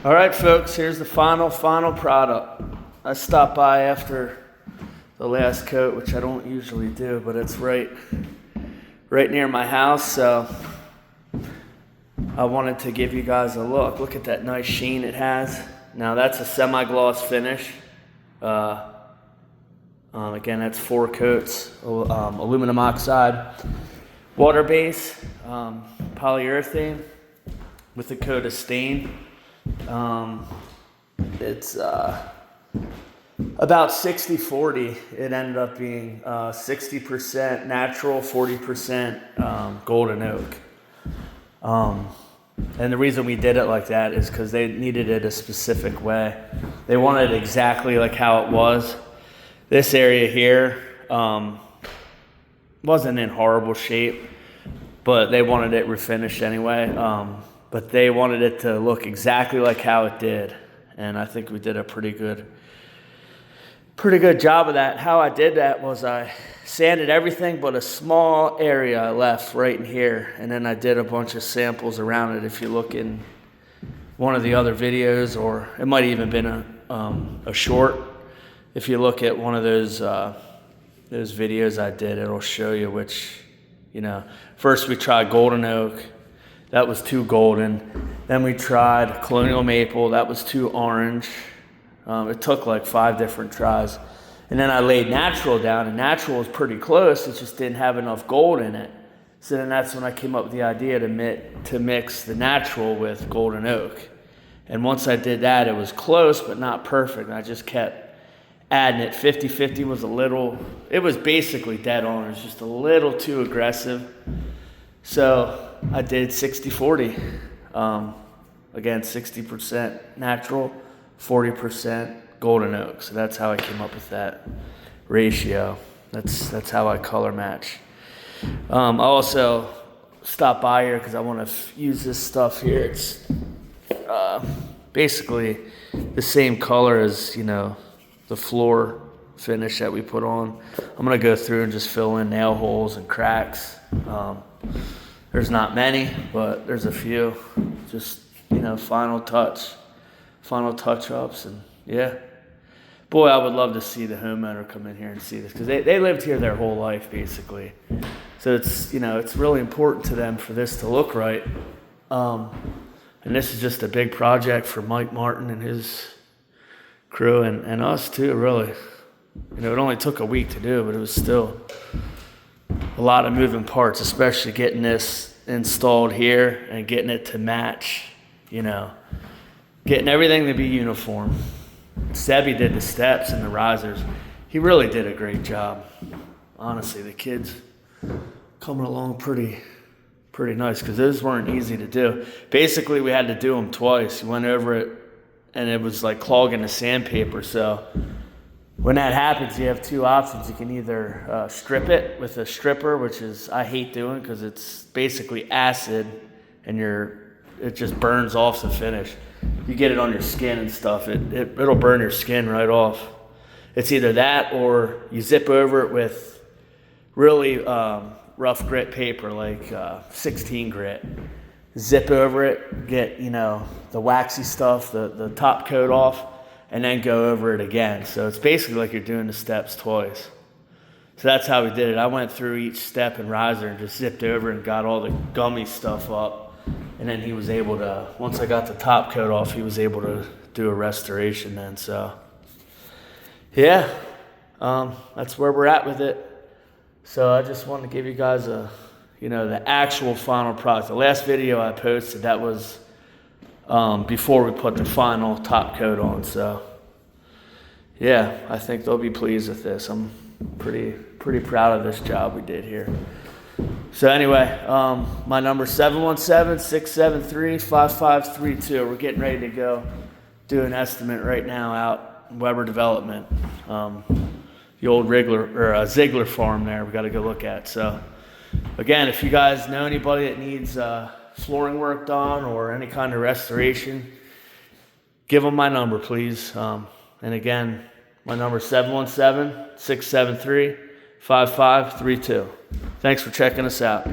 All right, folks, here's the final product. I stopped by after the last coat, which I don't usually do, but it's right near my house, so I wanted to give you guys a look. Look at that nice sheen it has. Now that's a semi-gloss finish. Again, that's 4 coats, aluminum oxide, water base, polyurethane with a coat of stain. It's about 60-40. It ended up being 60% natural, 40% golden oak. And the reason we did it like that is because they needed it a specific way. They wanted it exactly like how it was. This area here wasn't in horrible shape, but they wanted it refinished anyway. But they wanted it to look exactly like how it did. And I think we did a pretty good job of that. How I did that was I sanded everything but a small area I left right in here. And then I did a bunch of samples around it. If you look in one of the other videos, or it might even been a short. If you look at one of those videos I did, it'll show you which, first we tried golden oak. That was too golden. Then we tried colonial maple. That was too orange. It took like 5 different tries. And then I laid natural down, and natural was pretty close. It just didn't have enough gold in it. So then that's when I came up with the idea to mix the natural with golden oak. And once I did that, it was close, but not perfect. And I just kept adding it. 50-50 was it was basically dead on. It was just a little too aggressive. So I did 60-40. Again, 60% natural, 40% golden oak. So that's how I came up with that ratio. That's how I color match. I also stopped by here because I want to use this stuff here. It's basically the same color as, the floor finish that we put on. I'm going to go through and just fill in nail holes and cracks. There's not many, but there's a few. Just, final touch-ups, and yeah. Boy, I would love to see the homeowner come in here and see this, because they lived here their whole life, basically. So it's, it's really important to them for this to look right. And this is just a big project for Mike Martin and his crew, and us too, really. It only took a week to do, but it was still a lot of moving parts, especially getting this installed here and getting it to match, getting everything to be uniform. Sebi did the steps and the risers. He really did a great job. Honestly, the kids coming along pretty nice, because those weren't easy to do. Basically, we had to do them twice. We went over it, and it was like clogging the sandpaper. So when that happens, you have 2 options. You can either strip it with a stripper, which is I hate doing because it's basically acid, and it just burns off the finish. You get it on your skin and stuff, it'll burn your skin right off. It's either that, or you zip over it with really rough grit paper, like 16 grit. Zip over it, get the waxy stuff, the top coat off, and then go over it again. So it's basically like you're doing the steps twice. So that's how we did it. I went through each step and riser and just zipped over and got all the gummy stuff up. And then he was able to, once I got the top coat off, he was able to do a restoration then. So yeah, that's where we're at with it. So I just wanted to give you guys the actual final product. The last video I posted, that was before we put the final top coat on. So yeah, I think they'll be pleased with this. I'm pretty proud of this job we did here. So anyway, my number 717-673-5532. We're getting ready to go do an estimate right now out in Weber Development. The old Ziegler farm there, we got to go look at. So again, if you guys know anybody that needs flooring work done or any kind of restoration, give them my number, please. And again, my number is 717-673-5532. Thanks for checking us out.